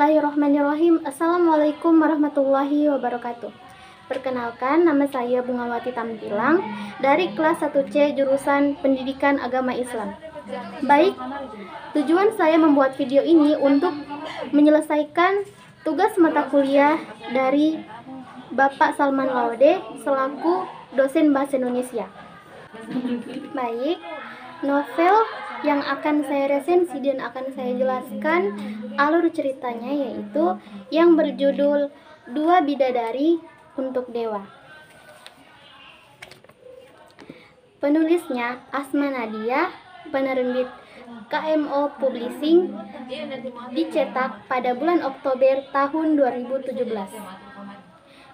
Bismillahirrahmanirrahim. Assalamualaikum warahmatullahi wabarakatuh. Perkenalkan, nama saya Bungawati Tampilang dari kelas 1C jurusan Pendidikan Agama Islam. Baik, tujuan saya membuat video ini untuk menyelesaikan tugas mata kuliah dari Bapak Salman Laude selaku dosen Bahasa Indonesia. Baik, novel yang akan saya resensi dan akan saya jelaskan alur ceritanya yaitu yang berjudul Dua Bidadari untuk Dewa. Penulisnya Asma Nadia, penerbit KMO Publishing, dicetak pada bulan Oktober tahun 2017.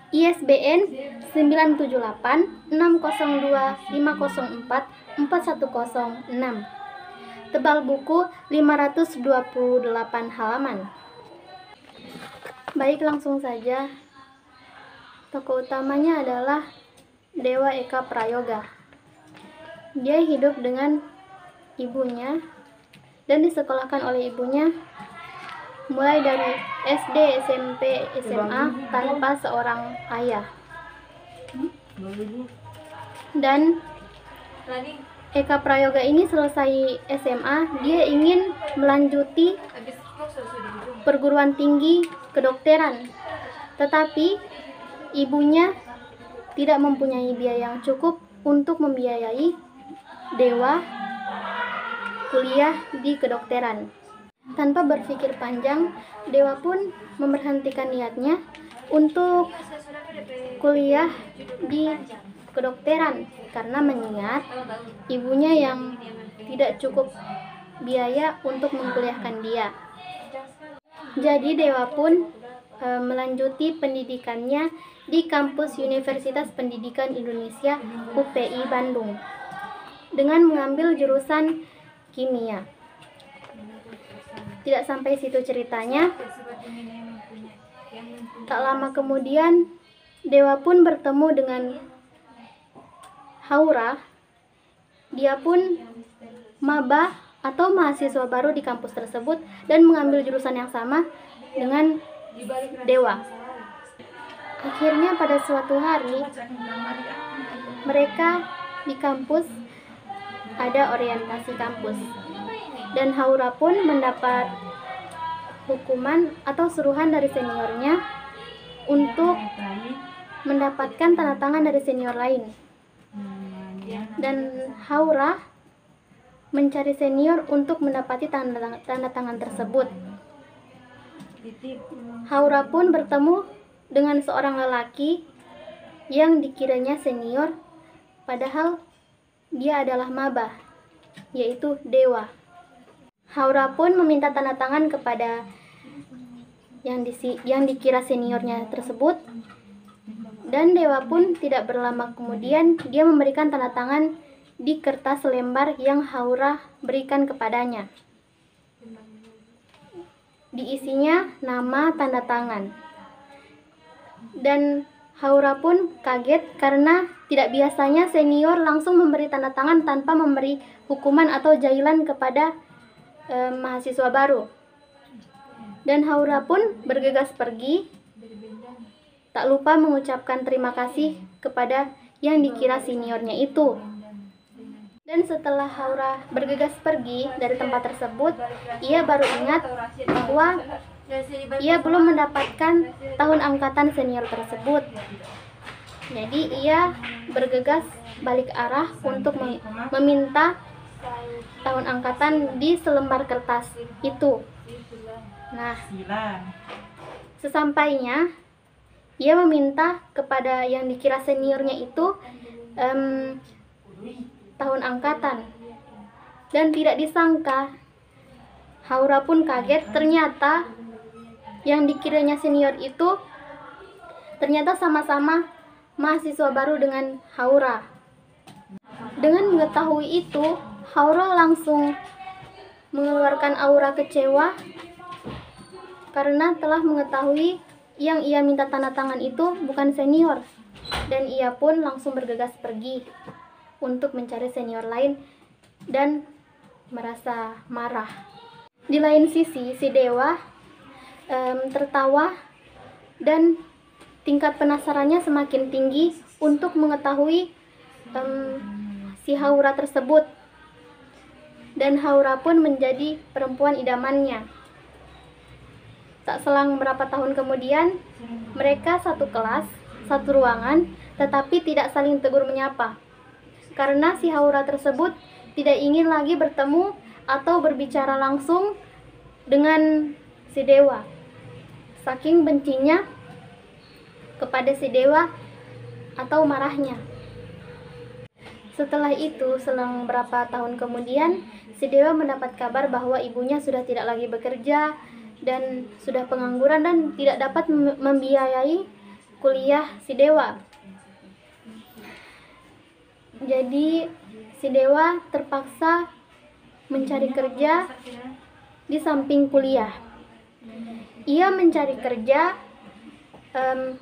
ISBN 978 602 504 4106. Tebal buku 528 halaman. Baik, langsung saja. Tokoh utamanya adalah Dewa Eka Prayoga. Dia hidup dengan ibunya dan disekolahkan oleh ibunya mulai dari SD, SMP, SMA tanpa seorang ayah. Dan Eka Prayoga ini selesai SMA, dia ingin melanjuti perguruan tinggi kedokteran. Tetapi ibunya tidak mempunyai biaya yang cukup untuk membiayai Dewa kuliah di kedokteran. Tanpa berpikir panjang, Dewa pun memberhentikan niatnya untuk kuliah di kedokteran karena mengingat ibunya yang tidak cukup biaya untuk mengkuliahkan dia. Jadi Dewa pun melanjuti pendidikannya di kampus Universitas Pendidikan Indonesia UPI Bandung dengan mengambil jurusan kimia. Tidak sampai situ ceritanya. Tak lama kemudian Dewa pun bertemu dengan Haura. Dia pun maba atau mahasiswa baru di kampus tersebut dan mengambil jurusan yang sama dengan Dewa. Akhirnya pada suatu hari mereka di kampus ada orientasi kampus dan Haura pun mendapat hukuman atau suruhan dari seniornya untuk mendapatkan tanda tangan dari senior lain. Dan Haura mencari senior untuk mendapati tanda tangan tersebut. Haura pun bertemu dengan seorang lelaki yang dikiranya senior, padahal dia adalah maba, yaitu Dewa. Haura pun meminta tanda tangan kepada yang dikira seniornya tersebut. Dan Dewa pun tidak berlama kemudian dia memberikan tanda tangan di kertas lembar yang Haura berikan kepadanya. Diisinya nama tanda tangan. Dan Haura pun kaget karena tidak biasanya senior langsung memberi tanda tangan tanpa memberi hukuman atau jailan kepada mahasiswa baru. Dan Haura pun bergegas pergi, tak lupa mengucapkan terima kasih kepada yang dikira seniornya itu. Dan setelah Haura bergegas pergi dari tempat tersebut, ia baru ingat bahwa ia belum mendapatkan tahun angkatan senior tersebut. Jadi ia bergegas balik arah untuk meminta tahun angkatan di selembar kertas itu. Nah, sesampainya ia meminta kepada yang dikira seniornya itu tahun angkatan. Dan tidak disangka, Haura pun kaget, ternyata yang dikiranya senior itu ternyata sama-sama mahasiswa baru dengan Haura. Dengan mengetahui itu, Haura langsung mengeluarkan aura kecewa karena telah mengetahui yang ia minta tanda tangan itu bukan senior, dan ia pun langsung bergegas pergi untuk mencari senior lain dan merasa marah. Di lain sisi, si Dewa tertawa dan tingkat penasarannya semakin tinggi untuk mengetahui si Haura tersebut. Dan Haura pun menjadi perempuan idamannya. Tak selang berapa tahun kemudian, mereka satu kelas, satu ruangan, tetapi tidak saling tegur menyapa. Karena si Haura tersebut tidak ingin lagi bertemu atau berbicara langsung dengan si dewa. Saking bencinya kepada si dewa atau marahnya. Setelah itu, selang beberapa tahun kemudian, si dewa mendapat kabar bahwa ibunya sudah tidak lagi bekerja dan sudah pengangguran dan tidak dapat membiayai kuliah si dewa. Jadi si dewa terpaksa mencari kerja di samping kuliah. Ia mencari kerja 3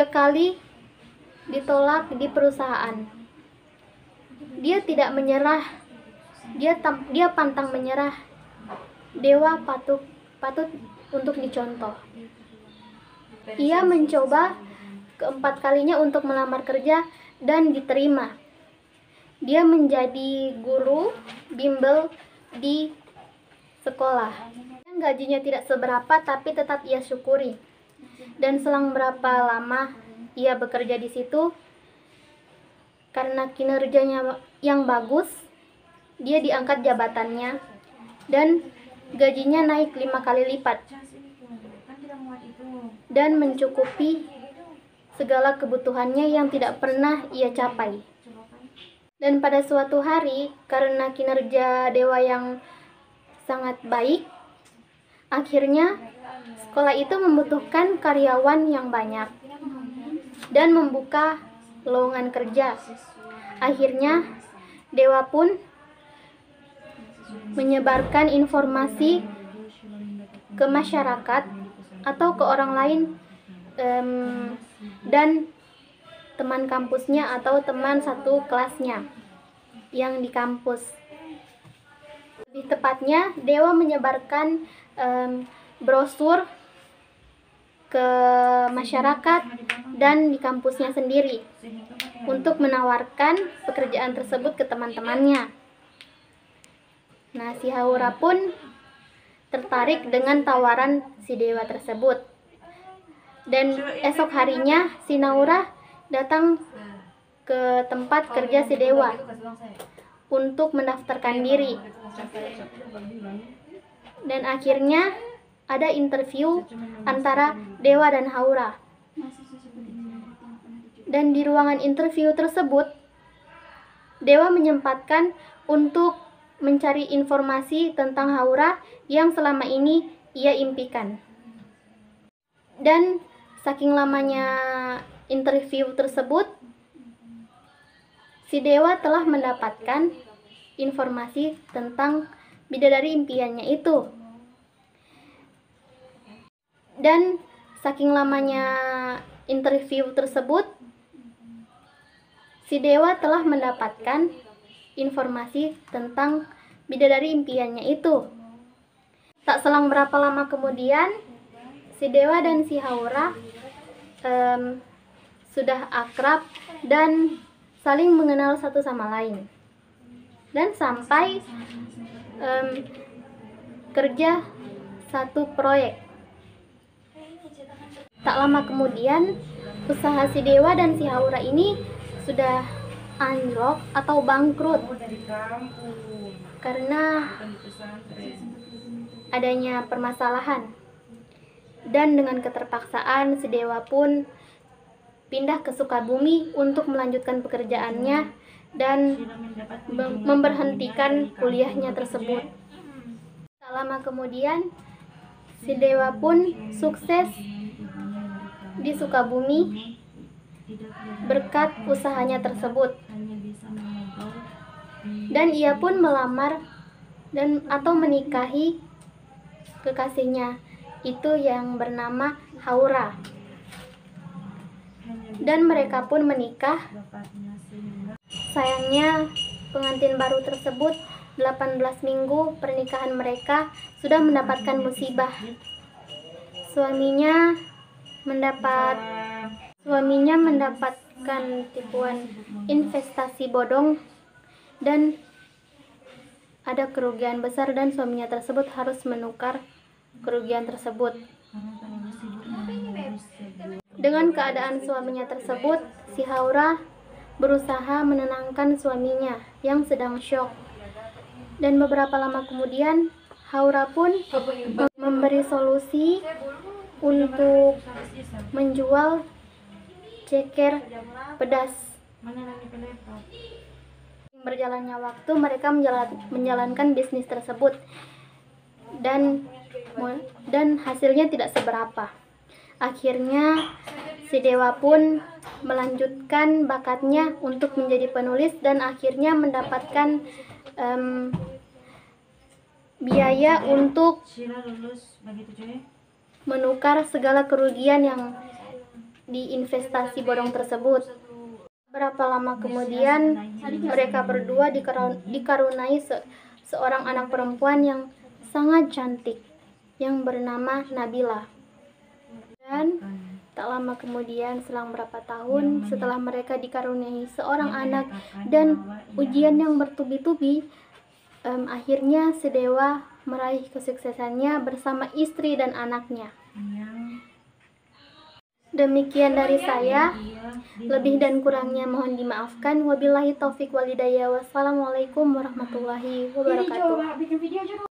kali ditolak di perusahaan. Dia tidak menyerah, dia pantang menyerah. Dewa patut untuk dicontoh. Ia mencoba keempat kalinya untuk melamar kerja dan diterima. Dia menjadi guru bimbel di sekolah. Gajinya tidak seberapa, tapi tetap ia syukuri. Dan selang berapa lama ia bekerja di situ, karena kinerjanya yang bagus, dia diangkat jabatannya dan gajinya naik 5 kali lipat dan mencukupi segala kebutuhannya yang tidak pernah ia capai. Dan pada suatu hari, karena kinerja dewa yang sangat baik, akhirnya sekolah itu membutuhkan karyawan yang banyak dan membuka lowongan kerja. Akhirnya dewa pun menyebarkan informasi ke masyarakat atau ke orang lain dan teman kampusnya atau teman satu kelasnya yang di kampus. Lebih tepatnya, dewa menyebarkan brosur ke masyarakat dan di kampusnya sendiri untuk menawarkan pekerjaan tersebut ke teman-temannya. Nah, si Haura pun tertarik dengan tawaran si dewa tersebut. Dan esok harinya si Naura datang ke tempat kerja si dewa untuk mendaftarkan diri. Dan akhirnya ada interview antara dewa dan Haura. Dan di ruangan interview tersebut, dewa menyempatkan untuk mencari informasi tentang Haura yang selama ini ia impikan. Dan saking lamanya interview tersebut, si dewa telah mendapatkan informasi tentang bidadari impiannya itu. Dan saking lamanya interview tersebut, si dewa telah mendapatkan informasi tentang bidadari impiannya itu. Tak selang berapa lama kemudian, si dewa dan si Haura sudah akrab dan saling mengenal satu sama lain. Dan sampai kerja satu proyek. Tak lama kemudian, usaha si dewa dan si Haura ini sudah anjlok atau bangkrut karena adanya permasalahan. Dan dengan keterpaksaan, si dewa pun pindah ke Sukabumi untuk melanjutkan pekerjaannya dan memberhentikan kuliahnya tersebut. Tak lama kemudian, si dewa pun sukses di Sukabumi berkat usahanya tersebut. Dan ia pun melamar atau menikahi kekasihnya itu yang bernama Haura. Dan mereka pun menikah. Sayangnya pengantin baru tersebut 18 minggu pernikahan mereka sudah mendapatkan musibah suaminya mendapatkan tipuan investasi bodong dan ada kerugian besar, dan suaminya tersebut harus menukar kerugian tersebut. Dengan keadaan suaminya tersebut, si Haura berusaha menenangkan suaminya yang sedang syok. Dan beberapa lama kemudian, Haura pun memberi solusi untuk menjual ceker pedas. Berjalannya waktu, mereka menjalankan bisnis tersebut dan hasilnya tidak seberapa. Akhirnya si Dewa pun melanjutkan bakatnya untuk menjadi penulis dan akhirnya mendapatkan biaya untuk menukar segala kerugian yang di investasi bodong tersebut. Berapa lama kemudian, mereka berdua dikaruniai seorang anak perempuan yang sangat cantik yang bernama Nabila. Dan tak lama kemudian, selang berapa tahun setelah mereka dikaruniai seorang anak dan ujian yang bertubi-tubi, akhirnya si Dewa meraih kesuksesannya bersama istri dan anaknya. Demikian dari saya, lebih dan kurangnya mohon dimaafkan. Wabillahi taufik walhidayah. Wassalamualaikum warahmatullahi wabarakatuh.